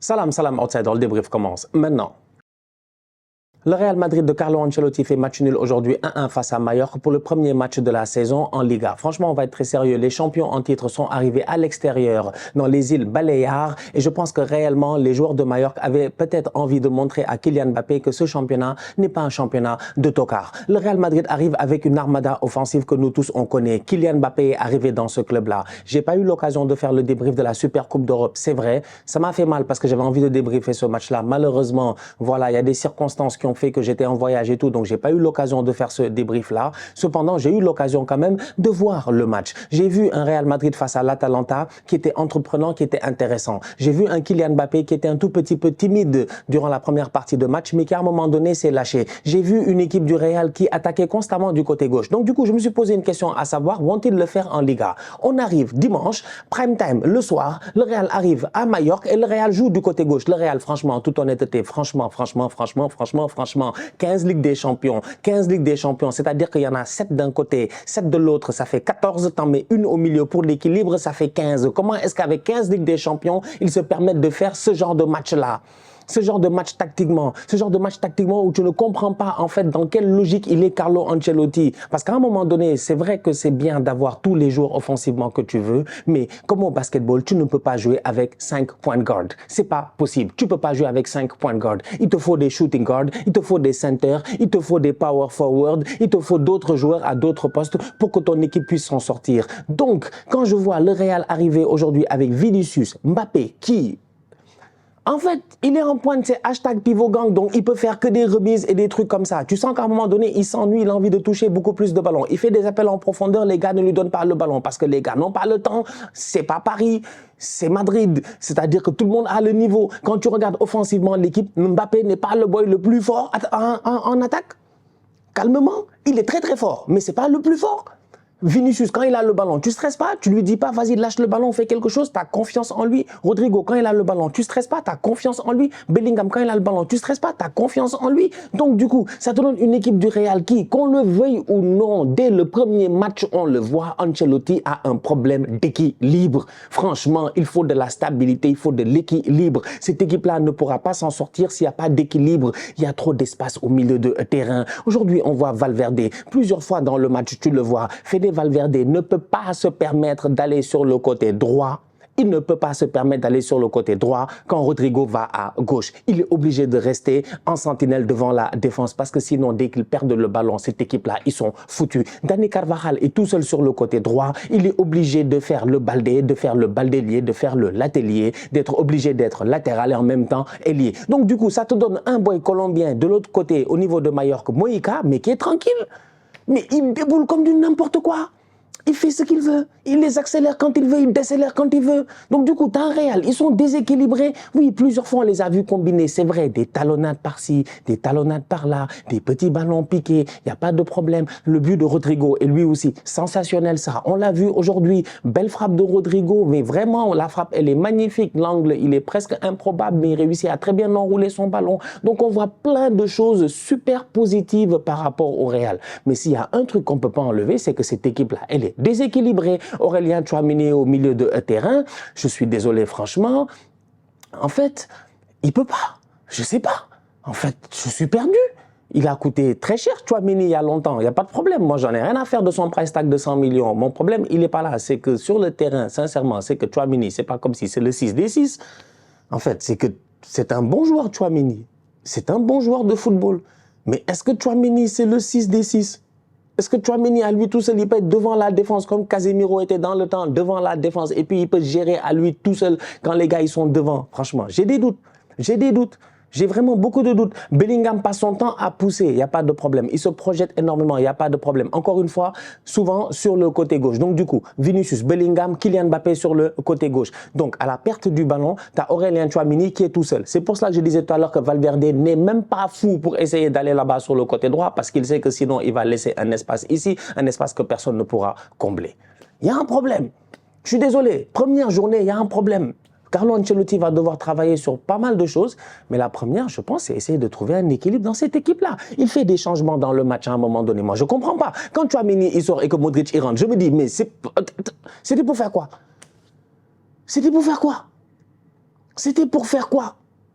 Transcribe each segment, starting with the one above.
Salam, salam, outsider, le débrief commence maintenant. Le Real Madrid de Carlo Ancelotti fait match nul aujourd'hui 1-1 face à Mallorca pour le premier match de la saison en Liga. Franchement, on va être très sérieux. Les champions en titre sont arrivés à l'extérieur, dans les îles Baléares. Et je pense que réellement, les joueurs de Mallorca avaient peut-être envie de montrer à Kylian Mbappé que ce championnat n'est pas un championnat de tocard. Le Real Madrid arrive avec une armada offensive que nous tous on connaît. Kylian Mbappé est arrivé dans ce club-là. J'ai pas eu l'occasion de faire le débrief de la Super Coupe d'Europe, c'est vrai. Ça m'a fait mal parce que j'avais envie de débriefer ce match-là. Malheureusement, voilà, il y a des circonstances qui ont fait que j'étais en voyage et tout, donc j'ai pas eu l'occasion de faire ce débrief-là. Cependant, j'ai eu l'occasion quand même de voir le match. J'ai vu un Real Madrid face à l'Atalanta qui était entreprenant, qui était intéressant. J'ai vu un Kylian Mbappé qui était un tout petit peu timide durant la première partie de match, mais qui à un moment donné s'est lâché. J'ai vu une équipe du Real qui attaquait constamment du côté gauche. Donc du coup, je me suis posé une question à savoir, vont-ils le faire en Liga? On arrive dimanche, prime time, le soir, le Real arrive à Majorque et le Real joue du côté gauche. Le Real, franchement, toute honnêteté, franchement, 15 Ligues des Champions, 15 Ligues des Champions, c'est-à-dire qu'il y en a 7 d'un côté, 7 de l'autre, ça fait 14 temps, mais une au milieu pour l'équilibre, ça fait 15. Comment est-ce qu'avec 15 Ligues des Champions, ils se permettent de faire ce genre de match-là? Ce genre de match tactiquement où tu ne comprends pas en fait dans quelle logique il est Carlo Ancelotti. Parce qu'à un moment donné, c'est vrai que c'est bien d'avoir tous les joueurs offensivement que tu veux, mais comme au basketball, tu ne peux pas jouer avec 5 points de garde. C'est pas possible. Tu peux pas jouer avec 5 points de garde. Il te faut des shooting guards, il te faut des centers, il te faut des power forward, il te faut d'autres joueurs à d'autres postes pour que ton équipe puisse s'en sortir. Donc, quand je vois le Real arriver aujourd'hui avec Vinicius, Mbappé, qui... En fait, il est en pointe, c'est hashtag pivot gang, donc il peut faire que des remises et des trucs comme ça. Tu sens qu'à un moment donné, il s'ennuie, il a envie de toucher beaucoup plus de ballons. Il fait des appels en profondeur, les gars ne lui donnent pas le ballon parce que les gars n'ont pas le temps. C'est pas Paris, c'est Madrid. C'est-à-dire que tout le monde a le niveau. Quand tu regardes offensivement l'équipe, Mbappé n'est pas le boy le plus fort en attaque. Calmement, il est très très fort, mais c'est pas le plus fort. Vinicius, quand il a le ballon, tu stresses pas, tu lui dis pas, vas-y, lâche le ballon, fais quelque chose, tu as confiance en lui. Rodrigo, quand il a le ballon, tu stresses pas, tu as confiance en lui. Bellingham, quand il a le ballon, tu stresses pas, tu as confiance en lui. Donc, du coup, ça te donne une équipe du Real qui, qu'on le veuille ou non, dès le premier match, on le voit, Ancelotti a un problème d'équilibre. Franchement, il faut de la stabilité, il faut de l'équilibre. Cette équipe-là ne pourra pas s'en sortir s'il n'y a pas d'équilibre. Il y a trop d'espace au milieu de terrain. Aujourd'hui, on voit Valverde. Plusieurs fois dans le match, tu le vois. Valverde ne peut pas se permettre d'aller sur le côté droit. Il ne peut pas se permettre d'aller sur le côté droit quand Rodrigo va à gauche. Il est obligé de rester en sentinelle devant la défense parce que sinon, dès qu'ils perdent le ballon, cette équipe-là, ils sont foutus. Dani Carvajal est tout seul sur le côté droit. Il est obligé de faire le baldé, de faire le baldélier, de faire le latelier, d'être obligé d'être latéral et en même temps ailier. Donc, du coup, ça te donne un boy colombien de l'autre côté au niveau de Mallorca, Moïka, mais qui est tranquille. Mais il déboule comme du n'importe quoi. Il fait ce qu'il veut. Il les accélère quand il veut, il décélère quand il veut. Donc du coup, temps réel, ils sont déséquilibrés. Oui, plusieurs fois, on les a vus combiner. C'est vrai, des talonnades par-ci, des talonnades par-là, des petits ballons piqués. Il n'y a pas de problème. Le but de Rodrigo est lui aussi sensationnel, ça. On l'a vu aujourd'hui. Belle frappe de Rodrigo, mais vraiment, la frappe, elle est magnifique. L'angle, il est presque improbable, mais il réussit à très bien enrouler son ballon. Donc on voit plein de choses super positives par rapport au Real. Mais s'il y a un truc qu'on ne peut pas enlever, c'est que cette équipe-là, elle est déséquilibré. Aurélien Tchouaméni au milieu de terrain, je suis désolé franchement, en fait, il peut pas, je sais pas, en fait, je suis perdu. Il a coûté très cher, Tchouaméni, il y a longtemps, il n'y a pas de problème, moi j'en ai rien à faire de son price tag de 100 millions. Mon problème, il n'est pas là, c'est que sur le terrain, sincèrement, c'est que Tchouaméni, c'est pas comme si c'est le 6 des 6. En fait, c'est que c'est un bon joueur, Tchouaméni. C'est un bon joueur de football. Mais est-ce que Tchouaméni, c'est le 6 des 6? Est-ce que Tchouaméni, à lui tout seul, il peut être devant la défense comme Casemiro était dans le temps, devant la défense, et puis il peut gérer à lui tout seul quand les gars ils sont devant? Franchement, j'ai des doutes. J'ai des doutes. J'ai vraiment beaucoup de doutes. Bellingham passe son temps à pousser, il n'y a pas de problème. Il se projette énormément, il n'y a pas de problème. Encore une fois, souvent sur le côté gauche. Donc du coup, Vinicius, Bellingham, Kylian Mbappé sur le côté gauche. Donc à la perte du ballon, tu as Aurélien Tchouaméni qui est tout seul. C'est pour cela que je disais tout à l'heure que Valverde n'est même pas fou pour essayer d'aller là-bas sur le côté droit parce qu'il sait que sinon il va laisser un espace ici, un espace que personne ne pourra combler. Il y a un problème. Je suis désolé, première journée, il y a un problème. Carlo Ancelotti va devoir travailler sur pas mal de choses, mais la première, je pense, c'est essayer de trouver un équilibre dans cette équipe-là. Il fait des changements dans le match à un moment donné. Moi, je ne comprends pas. Quand Tchouaméni il sort et que Modric il rentre, je me dis, mais c'était pour faire quoi? C'était pour faire quoi? C'était pour faire quoi?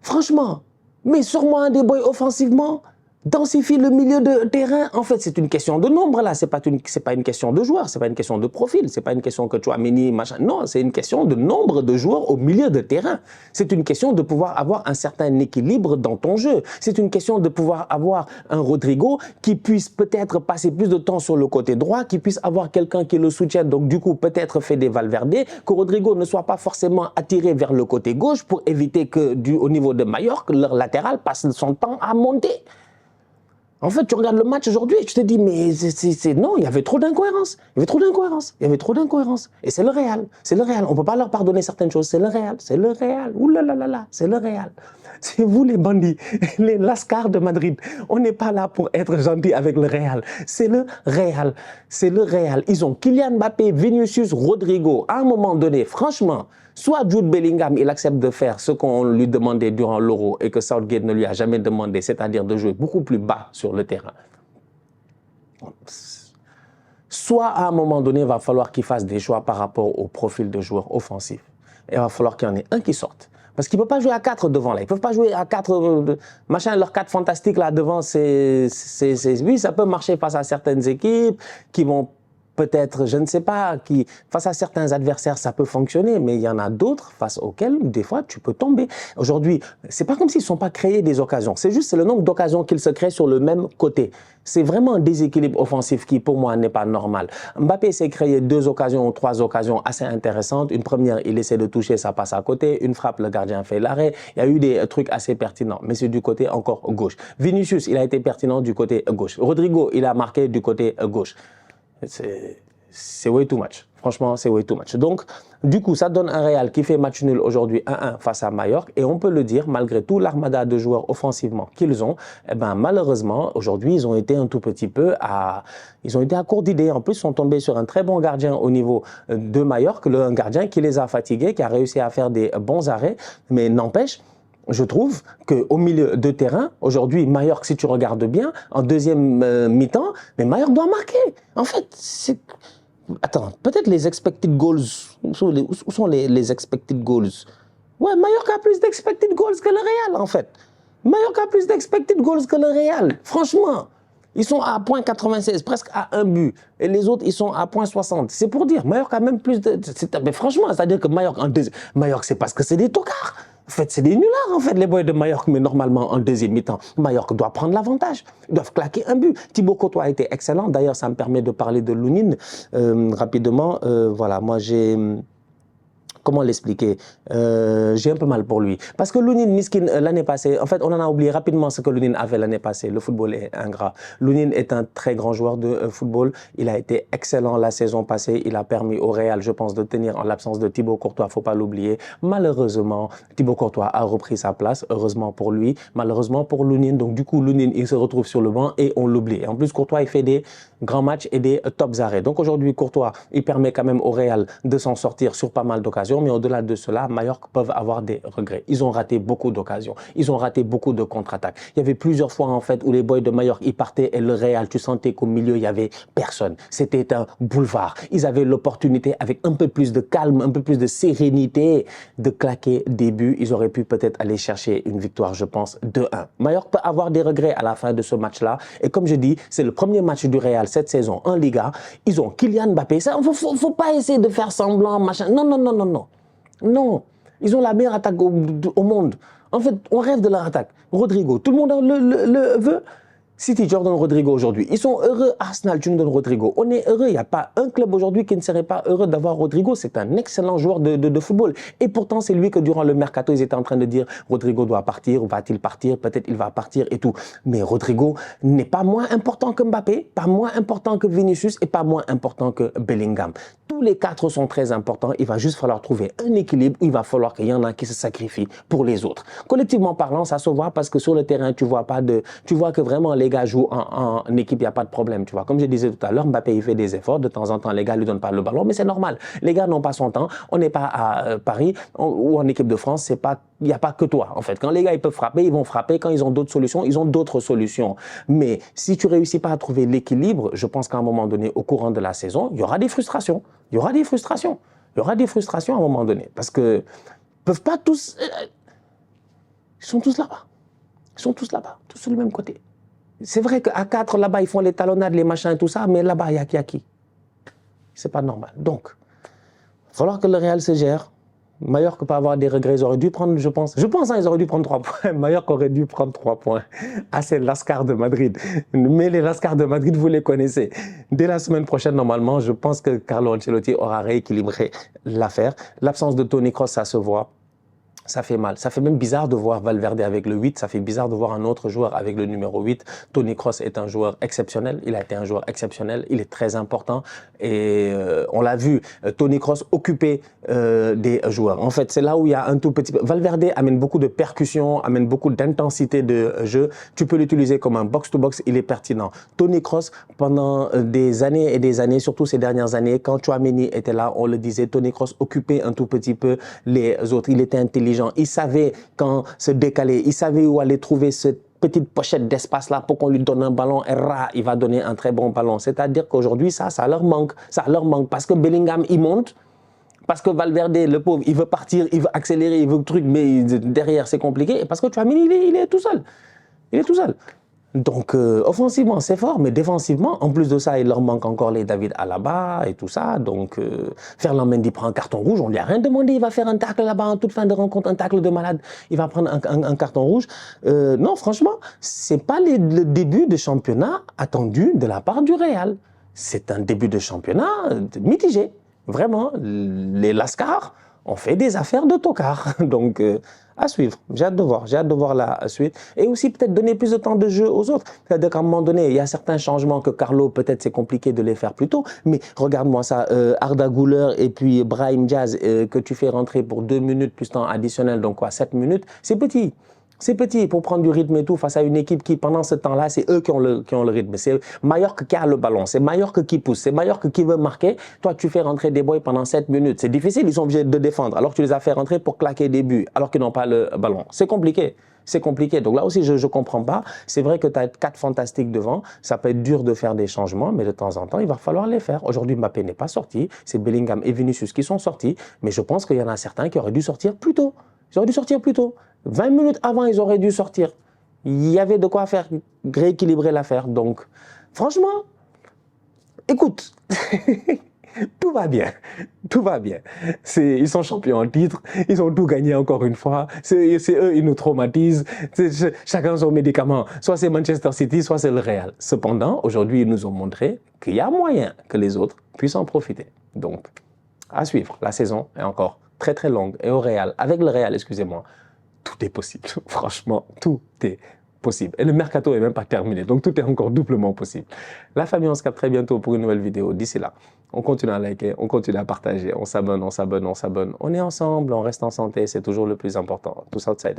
Franchement. Mais sur-moi un des boys offensivement, densifier le milieu de terrain. En fait, c'est une question de nombre là. C'est pas une question de joueurs, c'est pas une question de profil, c'est pas une question que tu as mini machin. Non, c'est une question de nombre de joueurs au milieu de terrain. C'est une question de pouvoir avoir un certain équilibre dans ton jeu. C'est une question de pouvoir avoir un Rodrigo qui puisse peut-être passer plus de temps sur le côté droit, qui puisse avoir quelqu'un qui le soutienne. Donc du coup, peut-être fait des Valverde, que Rodrigo ne soit pas forcément attiré vers le côté gauche pour éviter que au niveau de Mallorca, leur latéral passe son temps à monter. En fait, tu regardes le match aujourd'hui et tu te dis, mais non, il y avait trop d'incohérences. Il y avait trop d'incohérences. Il y avait trop d'incohérences. Et c'est le Real. C'est le Real. On ne peut pas leur pardonner certaines choses. C'est le Real. C'est le Real. Ouh là là là là. C'est le Real. C'est vous les bandits, les lascars de Madrid. On n'est pas là pour être gentils avec le Real. C'est le Real. C'est le Real. Ils ont Kylian Mbappé, Vinicius, Rodrigo. À un moment donné, franchement, soit Jude Bellingham, il accepte de faire ce qu'on lui demandait durant l'Euro et que Southgate ne lui a jamais demandé, c'est-à-dire de jouer beaucoup plus bas sur le terrain. Soit à un moment donné, il va falloir qu'il fasse des choix par rapport au profil de joueur offensif. Et il va falloir qu'il y en ait un qui sorte. Parce qu'ils ne peuvent pas jouer à 4 devant là. Ils ne peuvent pas jouer à 4, machin, leurs 4 fantastiques là devant. Oui, ça peut marcher face à certaines équipes qui vont peut-être, je ne sais pas, face à certains adversaires, ça peut fonctionner, mais il y en a d'autres face auxquels, des fois, tu peux tomber. Aujourd'hui, c'est pas comme s'ils ne sont pas créés des occasions. C'est juste le nombre d'occasions qu'ils se créent sur le même côté. C'est vraiment un déséquilibre offensif qui, pour moi, n'est pas normal. Mbappé s'est créé 2 occasions ou 3 occasions assez intéressantes. Une première, il essaie de toucher, ça passe à côté. Une frappe, le gardien fait l'arrêt. Il y a eu des trucs assez pertinents, mais c'est du côté encore gauche. Vinicius, il a été pertinent du côté gauche. Rodrigo, il a marqué du côté gauche. C'est way too much. Franchement, c'est way too much. Donc, du coup, ça donne un Real qui fait match nul aujourd'hui 1-1 face à Mallorca. Et on peut le dire, malgré tout l'armada de joueurs offensivement qu'ils ont, eh ben, malheureusement, aujourd'hui, ils ont été un tout petit peu ils ont été à court d'idées. En plus, ils sont tombés sur un très bon gardien au niveau de Mallorca, un gardien qui les a fatigués, qui a réussi à faire des bons arrêts. Mais n'empêche, je trouve qu'au milieu de terrain, aujourd'hui, Mallorca, si tu regardes bien, en deuxième mi-temps, mais Mallorca doit marquer. En fait, c'est... Attends, peut-être les expected goals. Où sont les expected goals? Ouais, Mallorca a plus d'expected goals que le Real, en fait. Mallorca a plus d'expected goals que le Real. Franchement, ils sont à 0,96, presque à 1 but. Et les autres, ils sont à 0,60. C'est pour dire, Mallorca a même plus de... Mais franchement, c'est-à-dire que Mallorca, c'est parce que c'est des tocards. En fait, c'est des nullards, en fait, les boys de Mallorca, mais normalement, en deuxième mi-temps, Mallorca doit prendre l'avantage. Ils doivent claquer un but. Thibaut Courtois a été excellent. D'ailleurs, ça me permet de parler de Lounine rapidement. Voilà, moi, j'ai... Comment l'expliquer? J'ai un peu mal pour lui. Parce que Lounine Miskin, l'année passée, en fait, on en a oublié rapidement ce que Lounine avait l'année passée. Le football est ingrat. Lounine est un très grand joueur de football. Il a été excellent la saison passée. Il a permis au Real, je pense, de tenir en l'absence de Thibaut Courtois. Faut pas l'oublier. Malheureusement, Thibaut Courtois a repris sa place. Heureusement pour lui. Malheureusement pour Lounine. Donc, du coup, Lounine, il se retrouve sur le banc et on l'oublie. En plus, Courtois, il fait des grands matchs et des tops arrêts. Donc, aujourd'hui, Courtois, il permet quand même au Real de s'en sortir sur pas mal d'occasions. Mais au-delà de cela, Mallorca peuvent avoir des regrets. Ils ont raté beaucoup d'occasions. Ils ont raté beaucoup de contre-attaques. Il y avait plusieurs fois, en fait, où les boys de Mallorca, ils partaient et le Real, tu sentais qu'au milieu, il y avait personne. C'était un boulevard. Ils avaient l'opportunité, avec un peu plus de calme, un peu plus de sérénité, de claquer des buts. Ils auraient pu peut-être aller chercher une victoire, je pense, 2-1. Mallorca peut avoir des regrets à la fin de ce match-là. Et comme je dis, c'est le premier match du Real cette saison en Liga. Ils ont Kylian Mbappé. Ça, faut pas essayer de faire semblant, machin. Non, non, non, non, non. Non, ils ont la meilleure attaque au monde. En fait, on rêve de leur attaque. Rodrigo, tout le monde le veut. City, tu leur donnes Rodrigo aujourd'hui. Ils sont heureux. Arsenal, tu nous donnes Rodrigo. On est heureux. Il n'y a pas un club aujourd'hui qui ne serait pas heureux d'avoir Rodrigo. C'est un excellent joueur de football. Et pourtant, c'est lui que durant le mercato, ils étaient en train de dire Rodrigo doit partir, va-t-il partir, peut-être il va partir et tout. Mais Rodrigo n'est pas moins important que Mbappé, pas moins important que Vinicius et pas moins important que Bellingham. Tous les 4 sont très importants. Il va juste falloir trouver un équilibre où il va falloir qu'il y en a qui se sacrifient pour les autres. Collectivement parlant, ça se voit parce que sur le terrain, tu vois que vraiment les gars jouent en équipe, il n'y a pas de problème, tu vois. Comme je disais tout à l'heure, Mbappé, il fait des efforts. De temps en temps, les gars ne lui donnent pas le ballon, mais c'est normal. Les gars n'ont pas son temps. On n'est pas à Paris ou en équipe de France, il n'y a pas que toi, en fait. Quand les gars, ils peuvent frapper, ils vont frapper. Quand ils ont d'autres solutions, ils ont d'autres solutions. Mais si tu réussis pas à trouver l'équilibre, je pense qu'à un moment donné, au courant de la saison, il y aura des frustrations. Il y aura des frustrations. Il y aura des frustrations à un moment donné. Parce que peuvent pas tous... ils sont tous là-bas. Ils sont tous là-bas, tous sur le même côté. C'est vrai qu'à 4, là-bas, ils font les talonnades, les machins et tout ça, mais là-bas, il y a qui? C'est pas normal. Donc, il va falloir que le Real se gère. Mallorca peut avoir des regrets. Ils auraient dû prendre, je pense, hein, ils auraient dû prendre 3 points. Mallorca aurait dû prendre 3 points. Ah, c'est Lascar de Madrid. Mais les Lascar de Madrid, vous les connaissez. Dès la semaine prochaine, normalement, je pense que Carlo Ancelotti aura rééquilibré l'affaire. L'absence de Toni Kroos, ça se voit. Ça fait mal. Ça fait même bizarre de voir Valverde avec le 8. Ça fait bizarre de voir un autre joueur avec le numéro 8. Toni Kroos est un joueur exceptionnel. Il a été un joueur exceptionnel. Il est très important. Et on l'a vu, Toni Kroos occuper des joueurs. En fait, c'est là où il y a un tout petit peu... Valverde amène beaucoup de percussions, amène beaucoup d'intensité de jeu. Tu peux l'utiliser comme un box-to-box. Il est pertinent. Toni Kroos, pendant des années et des années, surtout ces dernières années, quand Tchouaméni était là, on le disait, Toni Kroos occupait un tout petit peu les autres. Il était intelligent. Il savait quand se décaler, il savait où aller trouver cette petite pochette d'espace-là pour qu'on lui donne un ballon et il va donner un très bon ballon. C'est-à-dire qu'aujourd'hui, ça leur manque. Ça leur manque parce que Bellingham, il monte, parce que Valverde, le pauvre, il veut partir, il veut accélérer, il veut le truc, mais derrière, c'est compliqué. Et parce que Tchouaméni, il est tout seul. Il est tout seul. Donc, offensivement, c'est fort, mais défensivement, en plus de ça, il leur manque encore les David Alaba et tout ça. Donc, Ferland Mendy prend un carton rouge, on lui a rien demandé, il va faire un tacle là-bas en toute fin de rencontre, un tacle de malade, il va prendre un carton rouge. Non, franchement, c'est pas le début de championnat attendu de la part du Real. C'est un début de championnat mitigé. Vraiment, les Lascars ont fait des affaires de tocard. Donc, à suivre. J'ai hâte de voir la suite. Et aussi peut-être donner plus de temps de jeu aux autres. C'est-à-dire qu'à un moment donné, il y a certains changements que Carlo, peut-être c'est compliqué de les faire plus tôt. Mais regarde-moi ça, Arda Güler et puis Brahim Diaz, que tu fais rentrer pour 2 minutes plus temps additionnel, donc quoi, 7 minutes, c'est petit. C'est petit pour prendre du rythme et tout face à une équipe qui, pendant ce temps-là, c'est eux qui ont le rythme. C'est Mallorca qui a le ballon, c'est Mallorca qui pousse, c'est Mallorca qui veut marquer. Toi, tu fais rentrer des boys pendant 7 minutes. C'est difficile, ils sont obligés de défendre. Alors que tu les as fait rentrer pour claquer des buts, alors qu'ils n'ont pas le ballon. C'est compliqué. C'est compliqué. Donc là aussi, je ne comprends pas. C'est vrai que tu as 4 fantastiques devant. Ça peut être dur de faire des changements, mais de temps en temps, il va falloir les faire. Aujourd'hui, Mbappé n'est pas sorti. C'est Bellingham et Vinicius qui sont sortis. Mais je pense qu'il y en a certains qui auraient dû sortir plus tôt. Ils auraient dû sortir plus tôt. 20 minutes avant, ils auraient dû sortir. Il y avait de quoi faire, rééquilibrer l'affaire. Donc, franchement, écoute, tout va bien. Tout va bien. Ils sont champions en titre. Ils ont tout gagné encore une fois. C'est eux, ils nous traumatisent. Chacun son médicament. Soit c'est Manchester City, soit c'est le Real. Cependant, aujourd'hui, ils nous ont montré qu'il y a moyen que les autres puissent en profiter. Donc, à suivre. La saison est encore très très longue. Et au Real, avec le Real, excusez-moi, tout est possible. Franchement, tout est possible. Et le mercato n'est même pas terminé. Donc, tout est encore doublement possible. La famille, on se capte très bientôt pour une nouvelle vidéo. D'ici là, on continue à liker, on continue à partager, on s'abonne, on s'abonne, on s'abonne. On est ensemble, on reste en santé, c'est toujours le plus important. Tous outside.